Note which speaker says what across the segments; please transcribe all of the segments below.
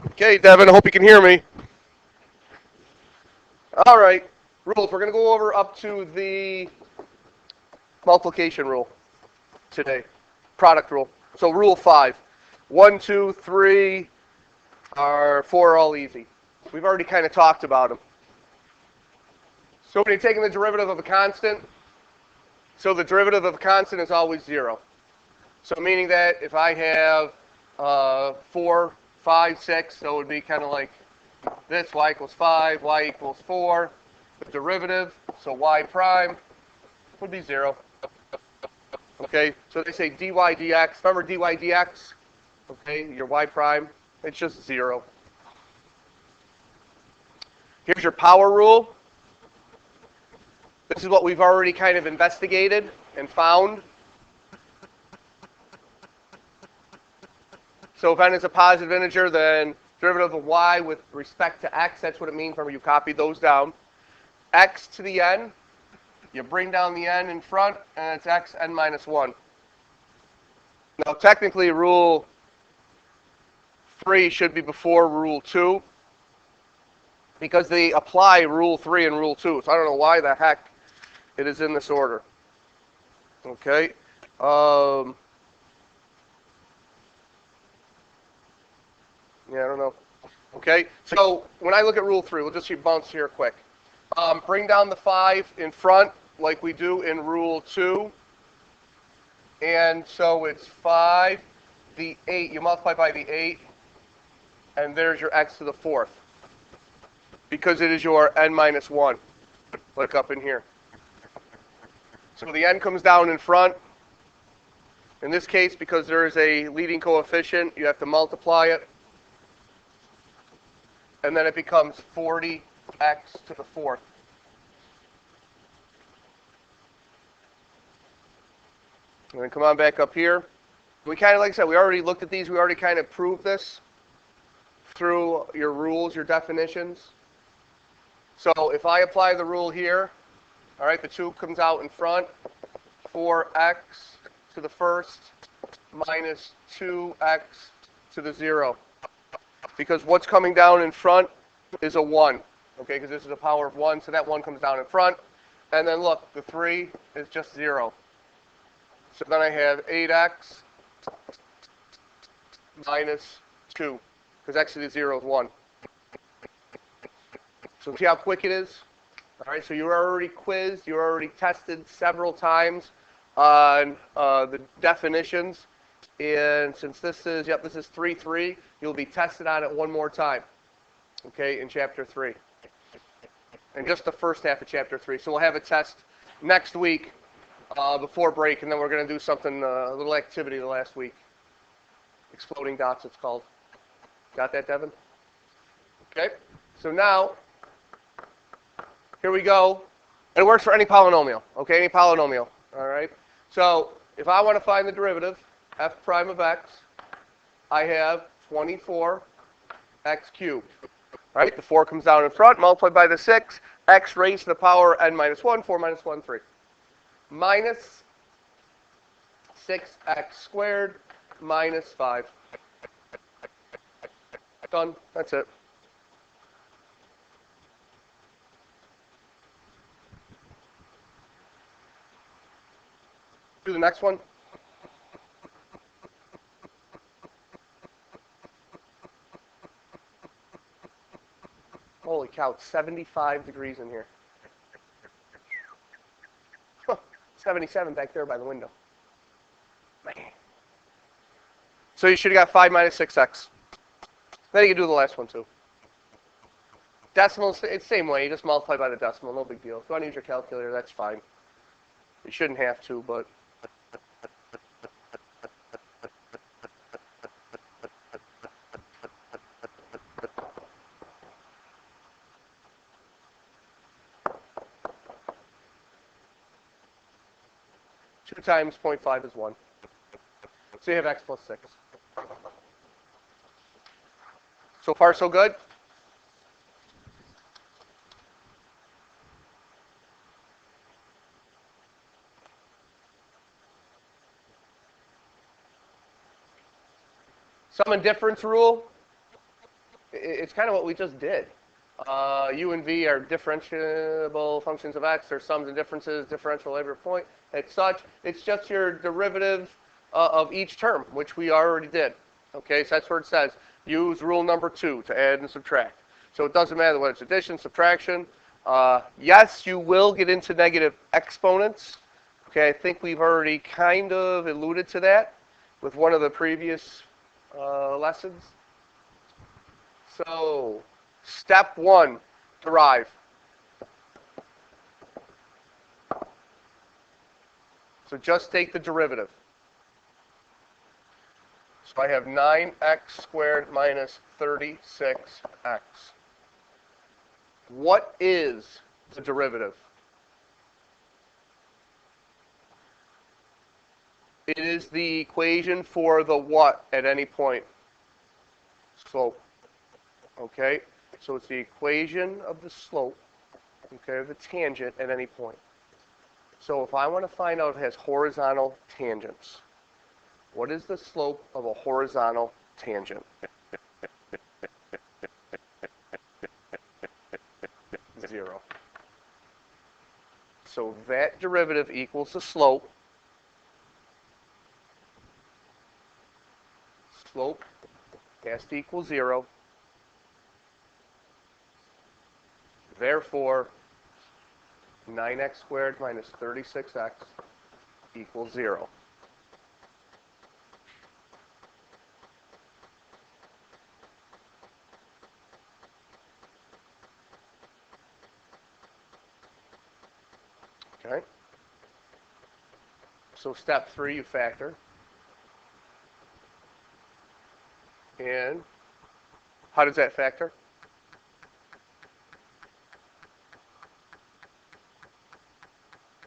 Speaker 1: Okay, Devin, I hope you can hear me. All right, rules. We're going to go over up to the multiplication rule today, product rule. So rule 5. 1, 2, 3, or 4 are all easy. We've already kind of talked about them. So when you're taking the derivative of a constant, so the derivative of a constant is always 0. So meaning that if I have 4, 5, 6, so it would be kind of like this, y equals 5, y equals 4. The derivative, so y prime, would be 0. Okay, so they say dy dx. Remember dy dx? Okay, your y prime, it's just 0. Here's your power rule. This is what we've already kind of investigated and found. So if n is a positive integer, then derivative of y with respect to x, that's what it means. Remember, you copied those down. X to the n, you bring down the n in front, and it's x n minus 1. Now, technically, rule 3 should be before rule 2, because they apply rule 3 and rule 2. So I don't know why the heck it is in this order. Okay. Yeah, I don't know. Okay. So when I look at rule 3, we'll just bounce here quick. Bring down the 5 in front like we do in rule 2. And so it's 5, the 8. You multiply by the 8, and there's your x to the 4th. Because it is your n minus 1. Look up in here. So the n comes down in front. In this case, because there is a leading coefficient, you have to multiply it. And then it becomes 40x to the 4th. And then come on back up here. We kind of, like I said, we already looked at these. We already kind of proved this through your rules, your definitions. So if I apply the rule here, all right, the 2 comes out in front. 4x to the 1st minus 2x to the 0. Because what's coming down in front is a 1. Okay, because this is a power of 1, so that 1 comes down in front. And then look, the 3 is just 0. So then I have 8x minus 2, because x to the 0 is 1. So see how quick it is? All right, so you're already quizzed, you're already tested several times on the definitions. And since this is 3.3, you'll be tested on it one more time, okay, in Chapter 3. And just the first half of Chapter 3. So we'll have a test next week before break, and then we're going to do something, a little activity the last week. Exploding dots, it's called. Got that, Devin? Okay, so now, here we go. And it works for any polynomial, okay, any polynomial, all right? So if I want to find the derivative, f prime of x, I have 24x cubed. Right? The 4 comes down in front, multiplied by the 6, x raised to the power n minus 1, 4 minus 1, 3. Minus 6x squared minus 5. Done. That's it. Do the next one. Holy cow, it's 75 degrees in here. 77 back there by the window. Man. So you should have got 5 minus 6x. Then you can do the last one too. Decimals, it's the same way. You just multiply by the decimal, no big deal. If you want to use your calculator, that's fine. You shouldn't have to, but... Two times 0.5 is 1. So you have x plus 6. So far, so good? Sum and difference rule. It's kind of what we just did. U and V are differentiable functions of x. They're sums and differences, differential at every point. As such, it's just your derivative of each term, which we already did. Okay, so that's where it says use rule number 2 to add and subtract. So it doesn't matter whether it's addition, subtraction. Yes, you will get into negative exponents. Okay, I think we've already kind of alluded to that with one of the previous lessons. So, step 1, derive. So just take the derivative. So I have 9x squared minus 36x. What is the derivative? It is the equation for the what at any point? Slope. Okay? So it's the equation of the slope, okay, of the tangent at any point. So if I want to find out if it has horizontal tangents, what is the slope of a horizontal tangent? 0. So that derivative equals the slope. Slope has to equal 0. Therefore, 9x squared minus 36x equals 0. Okay? So step 3, you factor. And how does that factor?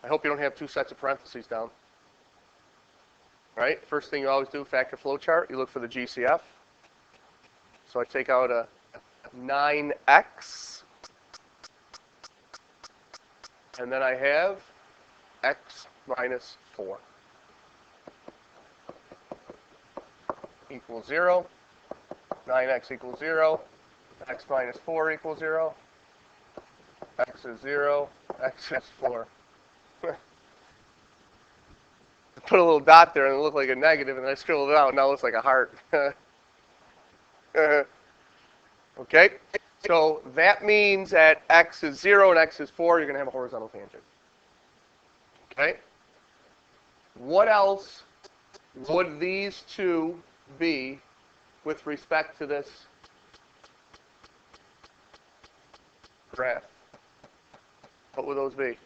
Speaker 1: I hope you don't have 2 sets of parentheses down. Right? First thing you always do, factor flow chart, you look for the GCF. So I take out a 9x, and then I have x minus 4 equals 0. 9x equals 0. X minus 4 equals 0. X is 0. X is 4. Put a little dot there and it looked like a negative, and then I scribbled it out, and now it looks like a heart. Okay? So that means that x is 0 and x is 4, you're going to have a horizontal tangent. Okay? What else would these two be with respect to this graph? What would those be?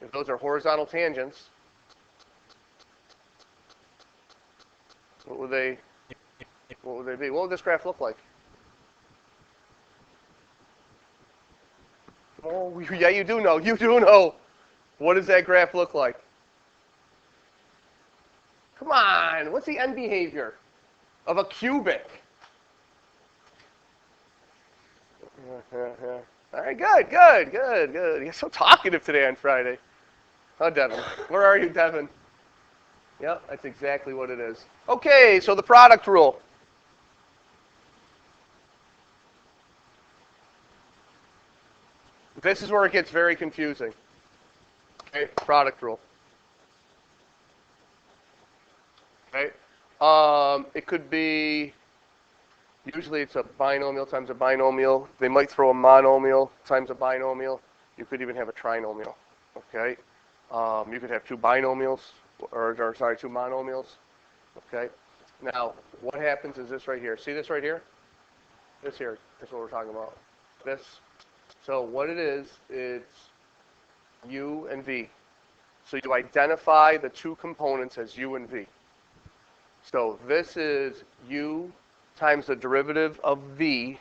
Speaker 1: If those are horizontal tangents, what would they be? What would this graph look like? Oh, yeah, you do know. You do know. What does that graph look like? Come on. What's the end behavior of a cubic? All right, good. You're so talkative today on Friday. Huh, Devin? Where are you, Devin? Yep, that's exactly what it is. Okay, so the product rule. This is where it gets very confusing. Okay, product rule. Okay, it could be, usually it's a binomial times a binomial. They might throw a monomial times a binomial. You could even have a trinomial. Okay, you could have 2 binomials, or sorry, 2 monomials. Okay, now what happens is this right here. See this right here? This here is what we're talking about. This. So what it is, it's u and v. So you identify the 2 components as u and v. So this is u times the derivative of v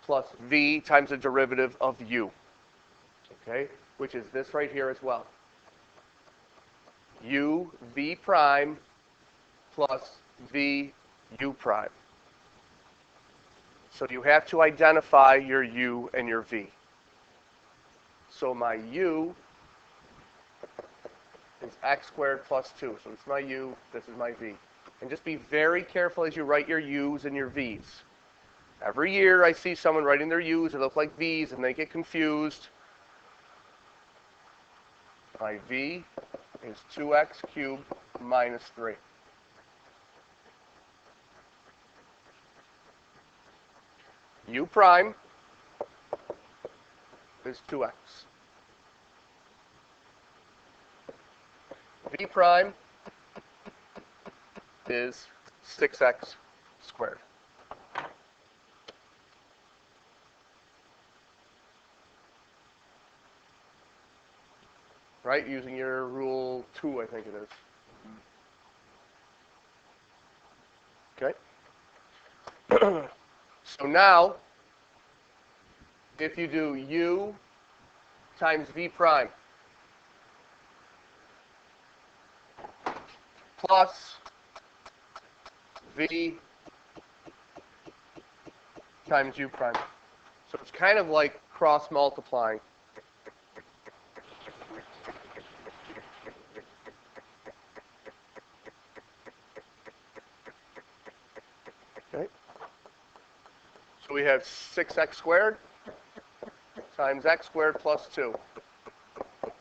Speaker 1: plus v times the derivative of u. Okay, which is this right here as well. U v prime plus v u prime. So you have to identify your u and your v. So my u is x squared plus 2. So this is my u, this is my v. And just be very careful as you write your u's and your v's. Every year I see someone writing their u's that look like v's and they get confused. My v is 2x cubed minus 3. U prime is 2x. V prime is 6x squared. Right, using your rule 2, I think it is. Okay. So now, if you do u times v prime plus v times u prime. So it's kind of like cross multiplying. Okay. So we have 6x squared times x squared plus 2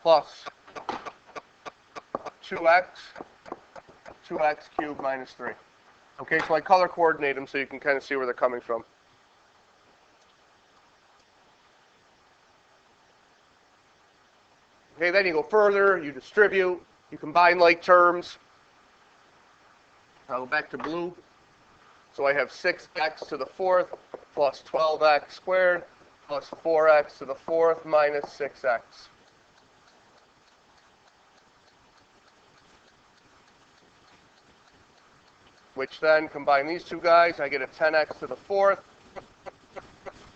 Speaker 1: plus 2x cubed minus 3. Okay, so I color coordinate them so you can kind of see where they're coming from. Okay, then you go further, you distribute, you combine like terms. I'll go back to blue. So I have 6x to the 4th plus 12x squared plus 4x to the 4th minus 6x. Which then, combine these two guys, I get a 10x to the 4th,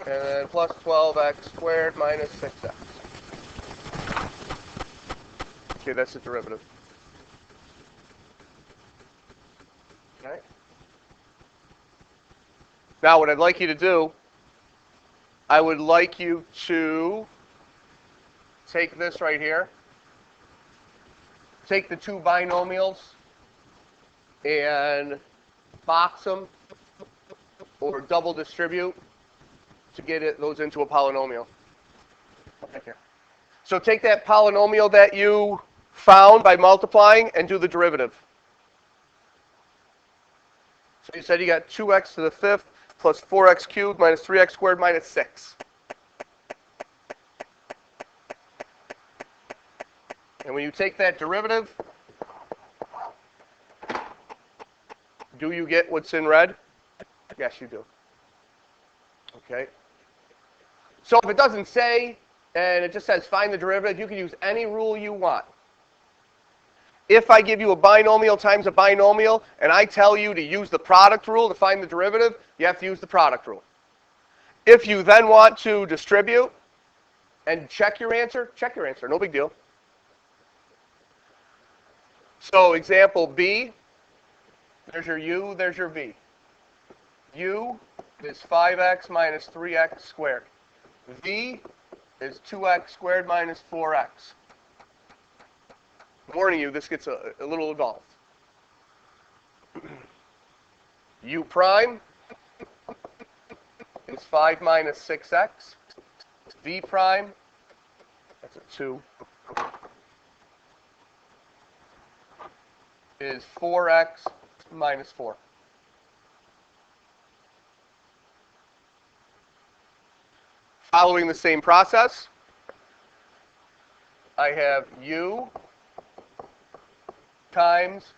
Speaker 1: and then plus 12x squared minus 6x. Okay, that's the derivative. Okay. Now, what I'd like you to do, I would like you to take this right here, take the two binomials, and box them or double distribute to get those into a polynomial. Right here. So take that polynomial that you found by multiplying and do the derivative. So you said you got 2x to the 5th plus 4x cubed minus 3x squared minus 6. And when you take that derivative, do you get what's in red? Yes, you do. Okay. So if it doesn't say, and it just says find the derivative, you can use any rule you want. If I give you a binomial times a binomial, and I tell you to use the product rule to find the derivative, you have to use the product rule. If you then want to distribute and check your answer, no big deal. So example B, there's your u, there's your v. U is 5x minus 3x squared. V is 2x squared minus 4x. I'm warning you, this gets a little involved. U prime is 5 minus 6x. V prime, that's a 2, is 4x minus 4. Following the same process, I have u times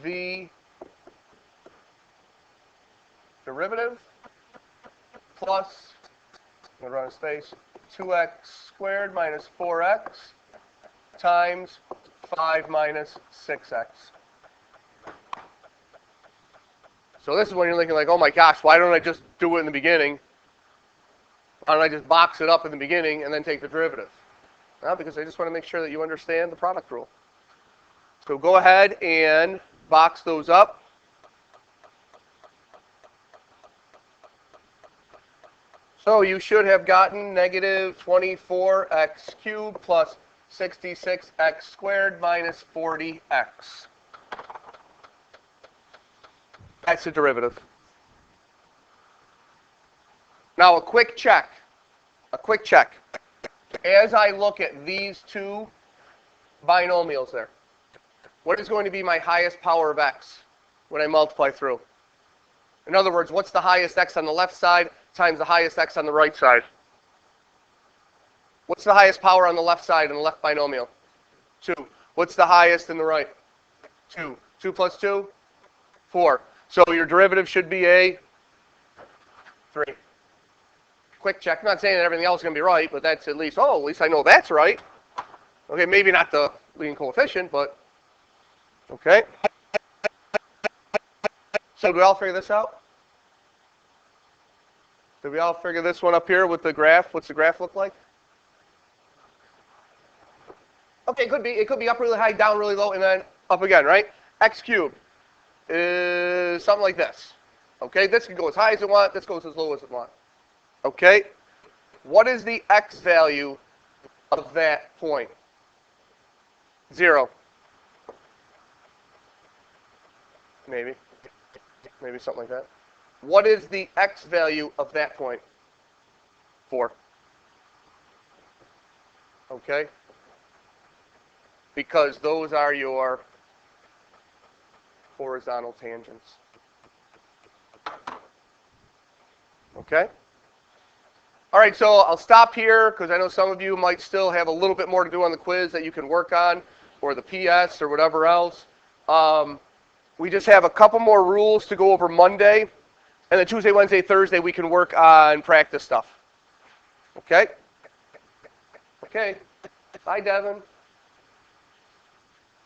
Speaker 1: v derivative plus, I'm going to run a space, 2x squared minus 4x times 5 minus 6x. So this is when you're thinking like, oh my gosh, why don't I just do it in the beginning? Why don't I just box it up in the beginning and then take the derivative? Well, because I just want to make sure that you understand the product rule. So go ahead and box those up. So you should have gotten negative 24x cubed plus 66x squared minus 40x. That's the derivative. Now a quick check. As I look at these two binomials there, what is going to be my highest power of x when I multiply through? In other words, what's the highest x on the left side times the highest x on the right side? What's the highest power on the left side in the left binomial? 2. What's the highest in the right? 2. 2 plus 2? 4. So your derivative should be a 3. Quick check. I'm not saying that everything else is going to be right, but that's at least I know that's right. Okay, maybe not the leading coefficient, but okay. So did we all figure this out? Did we all figure this one up here with the graph? What's the graph look like? Okay, it could be up really high, down really low, and then up again, right? X cubed is something like this. Okay, this can go as high as it wants, this goes as low as it wants. Okay, what is the x value of that point? 0. Maybe something like that. What is the x value of that point? 4. Okay? Because those are your horizontal tangents. Okay? All right, so I'll stop here because I know some of you might still have a little bit more to do on the quiz that you can work on, or the PS or whatever else. We just have a couple more rules to go over Monday, and then Tuesday, Wednesday, Thursday we can work on practice stuff. Okay? Okay. Bye, Devin.